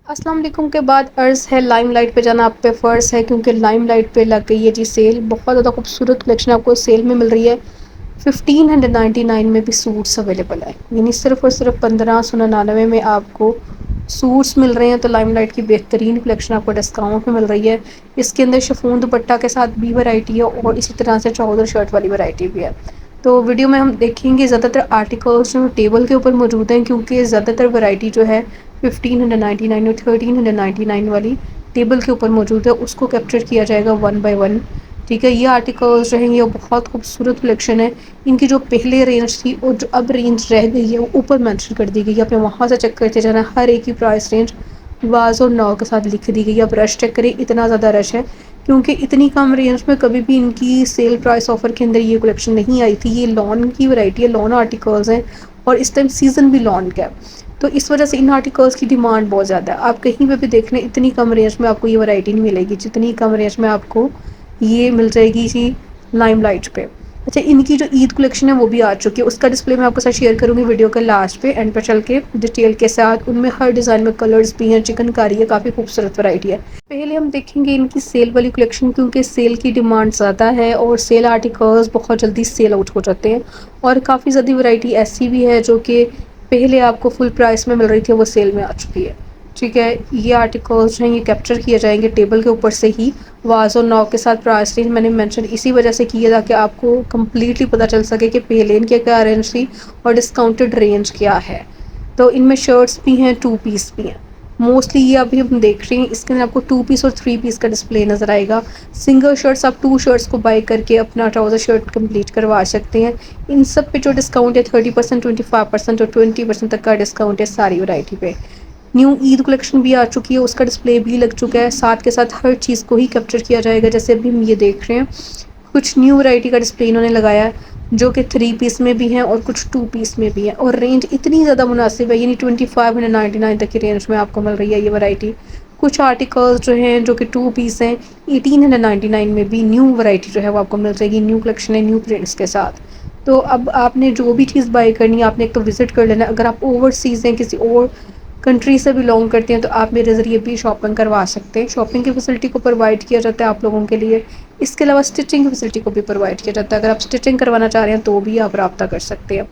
अस्सलाम वालेकुम के बाद अर्ज़ है लाइमलाइट पे जाना आप पे फ़र्ज़ है क्योंकि लाइमलाइट पे लग गई है जी सेल। बहुत ज़्यादा खूबसूरत कलेक्शन आपको सेल में मिल रही है। 1599 में भी सूट्स अवेलेबल है, यानी सिर्फ़ और सिर्फ 1599 में आपको सूट्स मिल रहे हैं। तो लाइमलाइट की बेहतरीन कलेक्शन आपको डिस्काउंट में मिल रही है। इसके अंदर शिफॉन दुपट्टा के साथ भी वैरायटी है और इसी तरह से ट्राउज़र शर्ट वाली वैरायटी भी है। तो वीडियो में हम देखेंगे ज़्यादातर आर्टिकल्स जो टेबल के ऊपर मौजूद हैं, क्योंकि ज़्यादातर वैरायटी जो है 1599 और 1399 वाली टेबल के ऊपर मौजूद है, उसको कैप्चर किया जाएगा वन बाय वन। ठीक है, ये आर्टिकल्स रहेंगे और बहुत खूबसूरत कलेक्शन है। इनकी जो पहले रेंज थी और जो अब रेंज रह गई है वो ऊपर मेंशन कर दी गई है, आपने वहाँ से चेक करते जाना। हर एक की प्राइस रेंज वाज और नौ के साथ लिख दी गई है। अब रश चेक करें, इतना ज़्यादा रश है क्योंकि इतनी कम रेंज में कभी भी इनकी सेल प्राइस ऑफर के अंदर ये कलेक्शन नहीं आई थी। ये लॉन की वैरायटी है, लॉन आर्टिकल्स हैं और इस टाइम सीज़न भी लॉन का है, तो इस वजह से इन आर्टिकल्स की डिमांड बहुत ज़्यादा है। आप कहीं पे भी देख लें, इतनी कम रेंज में आपको ये वैरायटी नहीं मिलेगी जितनी कम रेंज में आपको ये मिल जाएगी जी लाइमलाइट पे। अच्छा, इनकी जो ईद कलेक्शन है वो भी आ चुकी है, उसका डिस्प्ले मैं आपके साथ शेयर करूँगी वीडियो के लास्ट पे एंड पर चल के डिटेल के साथ। उनमें हर डिज़ाइन में कलर्स भी हैं, चिकनकारी है, काफ़ी खूबसूरत वैरायटी है। पहले हम देखेंगे इनकी सेल वाली कलेक्शन, क्योंकि सेल की डिमांड ज़्यादा है और सेल आर्टिकल्स बहुत जल्दी सेल आउट हो जाते हैं। और काफ़ी ज़्यादा वैरायटी ऐसी भी है जो कि पहले आपको फुल प्राइस में मिल रही थी, वो सेल में आ चुकी है। ठीक है, ये आर्टिकल्स हैं, ये कैप्चर किए जाएंगे टेबल के ऊपर से ही। वाज और नौ के साथ प्राइस रेंज मैंने मेंशन इसी वजह से किया ताकि आपको कम्प्लीटली पता चल सके कि पहले इनकी क्या रेंज थी और डिस्काउंटेड रेंज क्या है। तो इनमें शर्ट्स भी हैं, टू पीस भी हैं। मोस्टली ये अभी हम देख रहे हैं, इसके अंदर आपको टू पीस और थ्री पीस का डिस्प्ले नज़र आएगा। सिंगल शर्ट्स आप टू शर्ट्स को बाय करके अपना ट्राउज़र शर्ट कंप्लीट करवा सकते हैं। इन सब पे जो डिस्काउंट है 30%, 25% और 20% तक का डिस्काउंट है सारी वैरायटी पे। न्यू ईद कलेक्शन भी आ चुकी है, उसका डिस्प्ले भी लग चुका है। साथ के साथ हर चीज़ को ही कैप्चर किया जाएगा, जैसे अभी हम ये देख रहे हैं। कुछ न्यू वैरायटी का डिस्प्ले इन्होंने लगाया है जो कि थ्री पीस में भी हैं और कुछ टू पीस में भी हैं, और रेंज इतनी ज़्यादा मुनासिब है, यानी 2599 तक की रेंज में आपको मिल रही है ये वैरायटी। कुछ आर्टिकल्स जो हैं जो कि टू पीस हैं 1899 में भी न्यू वैरायटी जो है वो आपको मिल जाएगी। न्यू कलेक्शन है, न्यू प्रिंट्स के साथ। तो अब आपने जो भी चीज़ बाय करनी है आपने एक तो विज़िट कर लेना। अगर आप ओवरसीज़ हैं, किसी और कंट्री से बिलोंग करते हैं, तो आप मेरे ज़रिए भी शॉपिंग करवा सकते हैं। शॉपिंग की फैसिलिटी को प्रोवाइड किया जाता है आप लोगों के लिए। इसके अलावा स्टिचिंग की फैसिलिटी को भी प्रोवाइड किया जाता है। अगर आप स्टिचिंग करवाना चाह रहे हैं तो भी आप रब्ता कर सकते हैं।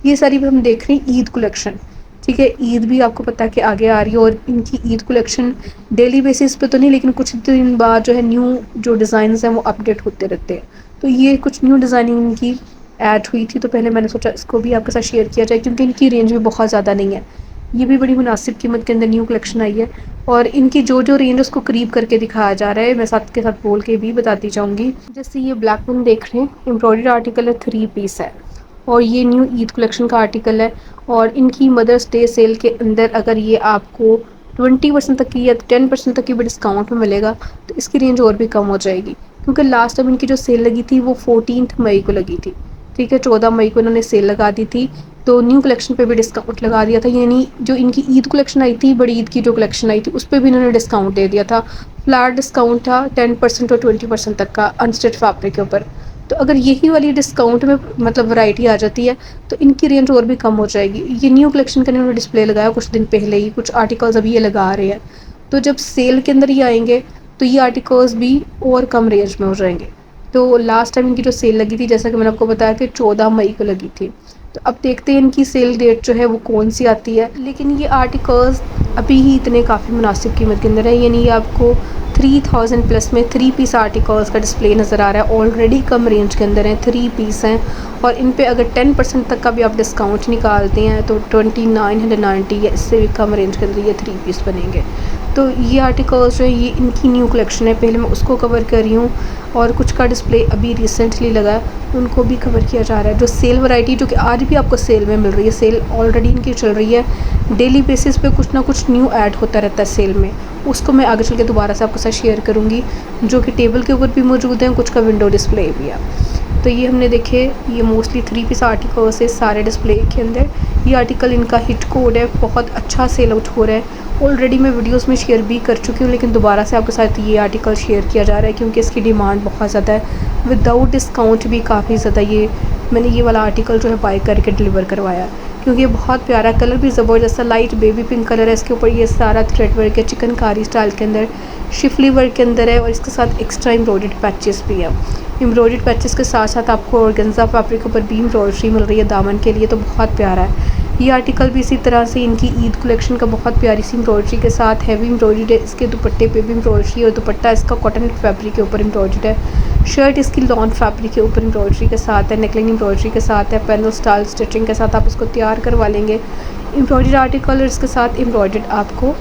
ये सारी भी हम देख रहे हैं ईद कलेक्शन। ठीक है, ईद भी आपको पता है कि आगे आ रही है और इनकी ईद कलेक्शन डेली बेसिस पे तो नहीं, लेकिन कुछ दिन बाद जो है न्यू जो डिज़ाइंस हैं वो अपडेट होते रहते हैं। तो ये कुछ न्यू डिज़ाइनिंग इनकी ऐड हुई थी, तो पहले मैंने सोचा इसको भी आपके साथ शेयर किया जाए क्योंकि इनकी रेंज भी बहुत ज़्यादा नहीं है। ये भी बड़ी मुनासिब कीमत के अंदर न्यू कलेक्शन आई है और इनकी जो जो रेंज उसको करीब करके दिखाया जा रहा है, मैं साथ के साथ बोल के भी बताती जाऊँगी। जैसे ये ब्लैक वन देख रहे हैं, एम्ब्रॉयडरी आर्टिकल है, थ्री पीस है और ये न्यू ईद कलेक्शन का आर्टिकल है। और इनकी मदर्स डे सेल के अंदर अगर ये आपको 20% तक की या 10% तक की भी डिस्काउंट में मिलेगा तो इसकी रेंज और भी कम हो जाएगी, क्योंकि लास्ट टाइम इनकी जो सेल लगी थी वो 14 मई को लगी थी। ठीक है, 14 मई को इन्होंने सेल लगा दी थी, तो न्यू कलेक्शन पे भी डिस्काउंट लगा दिया था। यानी जो इनकी ईद कलेक्शन आई थी, बड़ी ईद की जो कलेक्शन आई थी, उस पर भी इन्होंने डिस्काउंट दे दिया था। फ्लैट डिस्काउंट था 10% और 20% तक का अनस्टिच फैब्रिक के ऊपर। तो अगर यही वाली डिस्काउंट में मतलब वैरायटी आ जाती है तो इनकी रेंज और भी कम हो जाएगी। ये न्यू कलेक्शन का इन्होंने डिस्प्ले लगाया कुछ दिन पहले ही, कुछ आर्टिकल्स अभी ये लगा रहे हैं। तो जब सेल के अंदर ही आएंगे तो ये आर्टिकल्स भी और कम रेंज में हो जाएंगे। तो लास्ट टाइम इनकी जो सेल लगी थी, जैसा कि मैंने आपको बताया कि 14 मई को लगी थी, तो अब देखते हैं इनकी सेल डेट जो है वो कौन सी आती है। लेकिन ये आर्टिकल्स अभी ही इतने काफ़ी मुनासिब कीमत के अंदर है, यानी ये आपको 3000 प्लस में थ्री पीस आर्टिकल्स का डिस्प्ले नज़र आ रहा है। ऑलरेडी कम रेंज के अंदर हैं, थ्री पीस हैं और इन पे अगर 10% तक का भी आप डिस्काउंट निकालते हैं तो 2990 या इससे भी कम रेंज के अंदर ये थ्री पीस बनेंगे। तो ये आर्टिकल्स जो है ये इनकी न्यू कलेक्शन है, पहले मैं उसको कवर कर रही हूँ और कुछ का डिस्प्ले अभी रिसेंटली लगा है उनको भी कवर किया जा रहा है। जो सेल वैरायटी जो कि आज भी आपको सेल में मिल रही है, सेल ऑलरेडी इनकी चल रही है, डेली बेसिस पे कुछ ना कुछ न्यू ऐड होता रहता है सेल में, उसको मैं आगे चल के दोबारा से आपके साथ शेयर करूँगी, जो कि टेबल के ऊपर भी मौजूद हैं, कुछ का विंडो डिस्प्ले भी है। तो ये हमने देखे, ये मोस्टली थ्री पीस आर्टिकल्स है सारे डिस्प्ले के अंदर। ये आर्टिकल इनका हिट कोड है, बहुत अच्छा सेल आउट हो रहा है। ऑलरेडी मैं वीडियोस में शेयर भी कर चुकी हूँ, लेकिन दोबारा से आपके साथ ये आर्टिकल शेयर किया जा रहा है क्योंकि इसकी डिमांड बहुत ज़्यादा है। विदाउट डिस्काउंट भी काफ़ी ज़्यादा ये मैंने ये वाला आर्टिकल जो है बाय करके डिलीवर करवाया है। क्योंकि ये बहुत प्यारा कलर भी ज़बरदस्त है, लाइट बेबी पिंक कलर है इसके ऊपर। ये सारा थ्रेड वर्क है चिकनकारी स्टाइल के अंदर, शिफली वर्क के अंदर है और इसके साथ एक्स्ट्रा एम्ब्रॉयडर्ड पैचेस भी है। एम्ब्रॉयडर्ड पैचेस के साथ साथ आपको ऑर्गेन्जा फैब्रिक के ऊपर भी एम्ब्रॉयडरी मिल रही है दामन के लिए, तो बहुत प्यारा है। ये आर्टिकल भी इसी तरह से इनकी ईद कलेक्शन का बहुत प्यारी सी एम्ब्रॉयडरी के साथ हैवी एम्ब्रॉयडरी है। इसके दुपट्टे पे भी एम्ब्रॉयडरी और दुपट्टा इसका कॉटन फैब्रिक के ऊपर एम्ब्रॉयडर्ड है। शर्ट इसकी लॉन फैब्रिक के ऊपर एम्ब्रॉयडरी के साथ है, नेकलाइन एम्ब्रॉयडरी के साथ है, पैनल स्टाइल स्टिचिंग के साथ आप इसको तैयार करवा लेंगे। एम्ब्रॉयडर्ड आर्टिकल और इसके साथ एम्ब्रॉयडर्ड आपको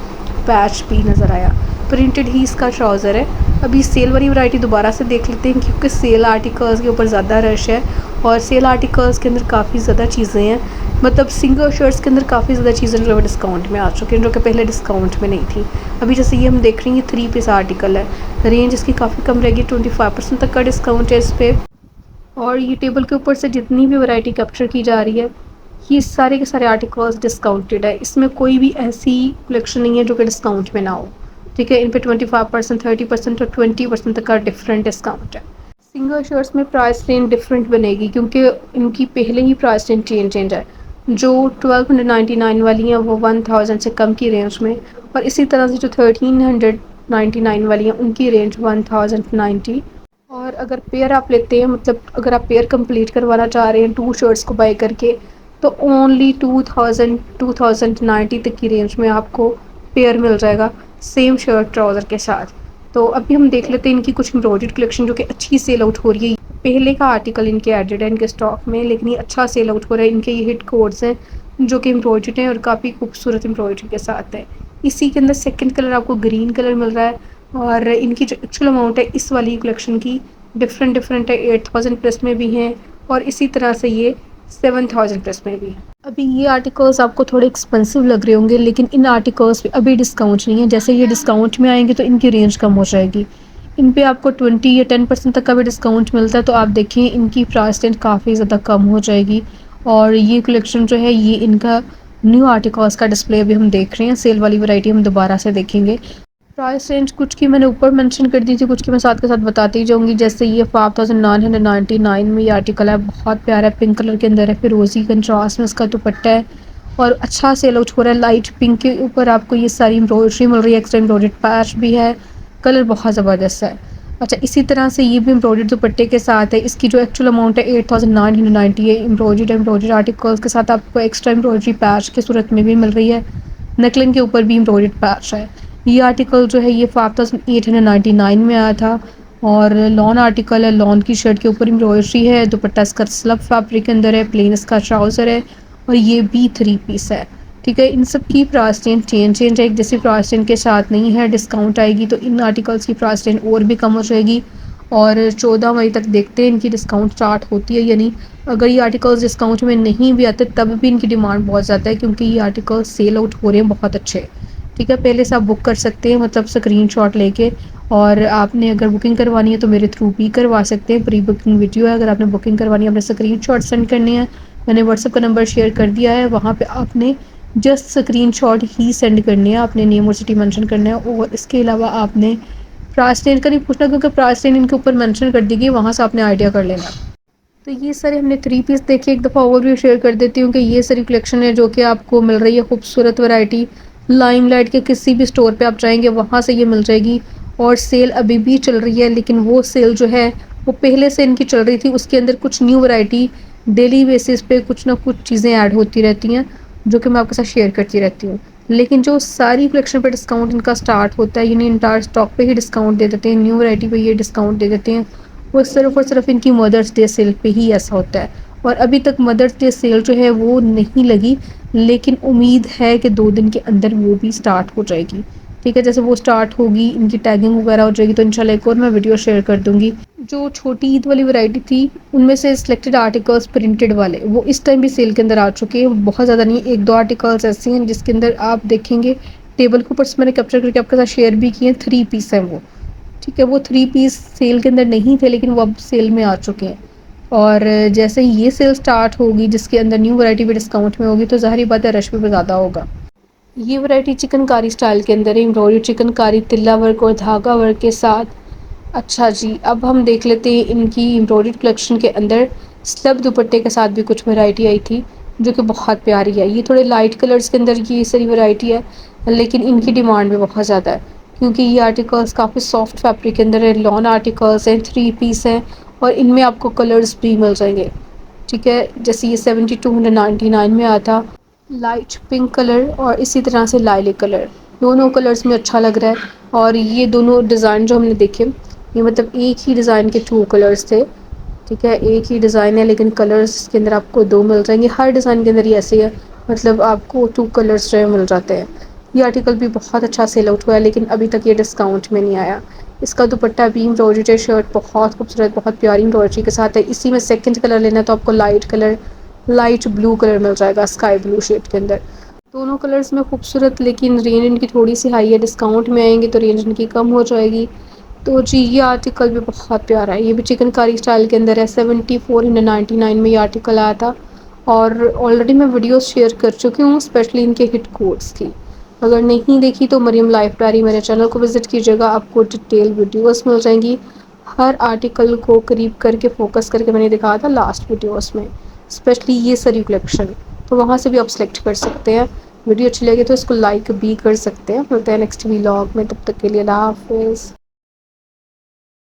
पैच भी नज़र आया। प्रिंटेड ही इसका ट्राउज़र है। अभी सेल वाली वैरायटी दोबारा से देख लेते हैं क्योंकि सेल आर्टिकल्स के ऊपर ज़्यादा रश है और सेल आर्टिकल्स के अंदर काफ़ी ज़्यादा चीज़ें हैं, मतलब सिंगल शर्ट्स के अंदर काफ़ी ज़्यादा चीज़ें जो है डिस्काउंट में आ चुकी हैं, जो कि पहले डिस्काउंट में नहीं थी। अभी जैसे ये हम देख रहे हैं, ये 3 पीस आर्टिकल है, रेंज इसकी काफ़ी कम रहेगी, 25% तक का डिस्काउंट है इस पर। और ये टेबल के ऊपर से जितनी भी वैरायटी कैप्चर की जा रही है, ये सारे के सारे आर्टिकल्स डिस्काउंटेड है। इसमें कोई भी ऐसी कलेक्शन नहीं है जो कि डिस्काउंट में ना हो, ठीक है। इन पे 25%, 30% और 20% तक का डिफरेंट डिस्काउंट है। सिंगल शर्ट्स में प्राइस रेंज डिफरेंट बनेगी क्योंकि इनकी पहले ही प्राइस रेंज चेंज है। जो 1299 वाली हैं वो 1000 से कम की रेंज में, और इसी तरह से जो 1399 वाली हैं उनकी रेंज 1090। और अगर पेयर आप लेते हैं, मतलब अगर आप पेयर कंप्लीट करवाना चाह रहे हैं 2 शर्ट्स को बाय करके, तो ओनली 2090 तक की रेंज में आपको पेयर मिल जाएगा सेम शर्ट ट्राउज़र के साथ। तो अभी हम देख लेते हैं इनकी कुछ एम्ब्रॉयडर्ड कलेक्शन जो कि अच्छी सेल आउट हो रही है। पहले का आर्टिकल इनके एडेड है इनके स्टॉक में, लेकिन ये अच्छा सेल आउट हो रहा है। इनके ये हिट कोड्स हैं जो कि एम्ब्रॉयडर्ड हैं और काफ़ी खूबसूरत एम्ब्रॉयडरी के साथ है। इसी के अंदर सेकंड कलर आपको ग्रीन कलर मिल रहा है, और इनकी जो एक्चुअल अमाउंट है इस वाली कलेक्शन की डिफरेंट है। 8000 प्लस में भी हैं और इसी तरह से ये 7000 प्लस में भी है। अभी ये आर्टिकल्स आपको थोड़े एक्सपेंसिव लग रहे होंगे, लेकिन इन आर्टिकल्स पे अभी डिस्काउंट नहीं है। जैसे ये डिस्काउंट में आएंगे तो इनकी रेंज कम हो जाएगी। इन पे आपको 20 या 10% तक का भी डिस्काउंट मिलता है, तो आप देखिए इनकी प्राइस रेंज काफ़ी ज़्यादा कम हो जाएगी। और ये कलेक्शन जो है ये इनका न्यू आर्टिकल्स का डिस्प्ले अभी हम देख रहे हैं। सेल वाली वैरायटी हम दोबारा से देखेंगे। प्राइस रेंज कुछ की मैंने ऊपर मेंशन कर दी थी, कुछ की मैं साथ के साथ बताती ही जाऊँगी। जैसे ये 5999 में ये आर्टिकल है, बहुत प्यारा पिंक कलर के अंदर है, फिरोजी कंट्रास्ट में इसका दुपट्टा है और अच्छा सेल आउट हो रहा है। लाइट पिंक के ऊपर आपको ये सारी एम्ब्रॉयडरी मिल रही है, एक्स्ट्रा एम्ब्रॉयडर्ड पैच भी है, कलर बहुत ज़बरदस्त है। अच्छा, इसी तरह से ये भी एम्ब्रॉयडर्ड दुपट्टे के साथ है। इसकी जो एक्चुअल अमाउंट है 8990 है। एम्ब्रॉयडर्ड आर्टिकल्स के साथ आपको एक्स्ट्रा एम्ब्रॉयडरी पैच की सूरत में भी मिल रही है, नेकलाइन के ऊपर भी एम्ब्रॉयडर्ड पैच है। ये आर्टिकल जो है ये 5899 में आया था और लॉन आर्टिकल है। लॉन की शर्ट के ऊपर एम्ब्रॉयडरी है, दुपट्टा इसका स्लब फैब्रिक के अंदर है, प्लेन इसका ट्राउज़र है और ये भी 3 पीस है, ठीक है। इन सब की प्राइस रेंज चेंज है, एक जैसी प्राइस रेंज के साथ नहीं है। डिस्काउंट आएगी तो इन आर्टिकल्स की प्राइस रेंज और भी कम हो जाएगी और 14 मई तक देखते हैं इनकी डिस्काउंट स्टार्ट होती है, यानी अगर ये आर्टिकल्स डिस्काउंट में नहीं भी आते तब भी इनकी डिमांड बहुत ज़्यादा है क्योंकि ये आर्टिकल्स सेल आउट हो रहे हैं बहुत अच्छे, ठीक है। पहले से आप बुक कर सकते हैं, मतलब स्क्रीनशॉट लेके, और आपने अगर बुकिंग करवानी है तो मेरे थ्रू भी करवा सकते हैं। प्री बुकिंग वीडियो है, अगर आपने बुकिंग करवानी है अपने स्क्रीनशॉट सेंड करने हैं। मैंने व्हाट्सएप का नंबर शेयर कर दिया है, वहाँ पे आपने जस्ट स्क्रीनशॉट ही सेंड करने हैं, आपने नेम और सिटी मेंशन करना है और इसके अलावा आपने प्राइस रेंज का नहीं पूछना क्योंकि प्राइस रेंज इनके ऊपर मेंशन कर दी गई, वहाँ से आपने आइडिया कर लेना। तो ये सारे हमने 3 पीस देखे। एक दफ़ा ओवरव्यू शेयर कर देती हूँ कि ये सारी कलेक्शन है जो कि आपको मिल रही है खूबसूरत वैरायटी। लाइमलाइट के किसी भी स्टोर पे आप जाएंगे वहाँ से ये मिल जाएगी और सेल अभी भी चल रही है, लेकिन वो सेल जो है वो पहले से इनकी चल रही थी। उसके अंदर कुछ न्यू वैरायटी डेली बेसिस पे कुछ ना कुछ चीज़ें ऐड होती रहती हैं जो कि मैं आपके साथ शेयर करती रहती हूँ। लेकिन जो सारी कलेक्शन पे डिस्काउंट इनका स्टार्ट होता है, यानी इंटायर स्टॉक पे ही डिस्काउंट दे देते हैं, न्यू वैरायटी पे ये डिस्काउंट दे देते हैं, वो सिर्फ और सिर्फ इनकी मदर्स डे सेल पे ही ऐसा होता है। और अभी तक मदर्स डे सेल जो है वो नहीं लगी, लेकिन उम्मीद है कि 2 दिन के अंदर वो भी स्टार्ट हो जाएगी, ठीक है। जैसे वो स्टार्ट होगी, इनकी टैगिंग वगैरह हो जाएगी तो इंशाल्लाह एक और मैं वीडियो शेयर कर दूँगी। जो छोटी ईद वाली वैरायटी थी उनमें से सिलेक्टेड आर्टिकल्स प्रिंटेड वाले वो इस टाइम भी सेल के अंदर आ चुके हैं, बहुत ज़्यादा नहीं, 1-2 आर्टिकल्स ऐसे हैं जिसके अंदर आप देखेंगे टेबल के ऊपर से मैंने कैप्चर करके आपके साथ शेयर भी किए हैं, 3 पीस हैं वो, ठीक है। वो 3 पीस सेल के अंदर नहीं थे लेकिन वो अब सेल में आ चुके हैं। और जैसे ही ये सेल स्टार्ट होगी जिसके अंदर न्यू वैरायटी भी डिस्काउंट में होगी तो ज़ाहिर बात है रश भी ज़्यादा होगा। ये वैरायटी चिकनकारी स्टाइल के अंदर है, एम्ब्रॉयडरी चिकनकारी तिल्ला वर्क और धागा वर्क के साथ। अच्छा जी, अब हम देख लेते हैं इनकी एम्ब्रॉयडर्ड कलेक्शन के अंदर स्लब दुपट्टे के साथ भी कुछ वैरायटी आई थी जो कि बहुत प्यारी है। ये थोड़े लाइट कलर्स के अंदर ये सारी वैरायटी है, लेकिन इनकी डिमांड भी बहुत ज़्यादा है क्योंकि ये आर्टिकल्स काफ़ी सॉफ्ट फैब्रिक के अंदर है, लॉन आर्टिकल्स हैं, 3 पीस हैं और इनमें आपको कलर्स भी मिल जाएंगे। ठीक है, जैसे ये 7299 में आता, लाइट पिंक कलर और इसी तरह से लाइलिक कलर, दोनों कलर्स में अच्छा लग रहा है। और ये दोनों डिज़ाइन जो हमने देखे, ये मतलब एक ही डिज़ाइन के 2 कलर्स थे। ठीक है, एक ही डिज़ाइन है लेकिन कलर्स के अंदर आपको 2 मिल जाएंगे। हर डिज़ाइन के अंदर ये ऐसे है, मतलब आपको 2 कलर्स जो है मिल जाते हैं। ये आर्टिकल भी बहुत अच्छा सेल आउट हुआ है लेकिन अभी तक ये डिस्काउंट में नहीं आया। इसका दुपट्टा भी एम्ब्रॉयडरी शर्ट बहुत खूबसूरत, बहुत प्यारी एम्ब्रॉयडरी के साथ है। इसी में सेकंड कलर लेना है तो आपको light colour, light blue colour मिल जाएगा, स्काई ब्लू शेड के अंदर। दोनों कलर्स में खूबसूरत, लेकिन रेंज इनकी थोड़ी सी हाई है, डिस्काउंट में आएंगे तो रेंज इनकी कम हो जाएगी। तो जी ये आर्टिकल भी बहुत प्यारा है, ये भी चिकनकारी स्टाइल के अंदर है। 7499 में ये आर्टिकल आया था और ऑलरेडी मैं वीडियोस शेयर कर चुकी हूँ, स्पेशली इनके हिट कोड्स की। अगर नहीं देखी तो मरियम लाइफ डायरी मेरे चैनल को विजिट कीजिएगा, आपको डिटेल वीडियोस मिल जाएंगी। हर आर्टिकल को करीब करके फोकस करके मैंने दिखाया था लास्ट वीडियोस में, स्पेशली ये सारी कलेक्शन, तो वहाँ से भी आप सेलेक्ट कर सकते हैं। वीडियो अच्छी लगी तो इसको लाइक भी कर सकते हैं। मिलते हैं नेक्स्ट व्लॉग में, तब तक के लिए अल्लाह हाफिज़।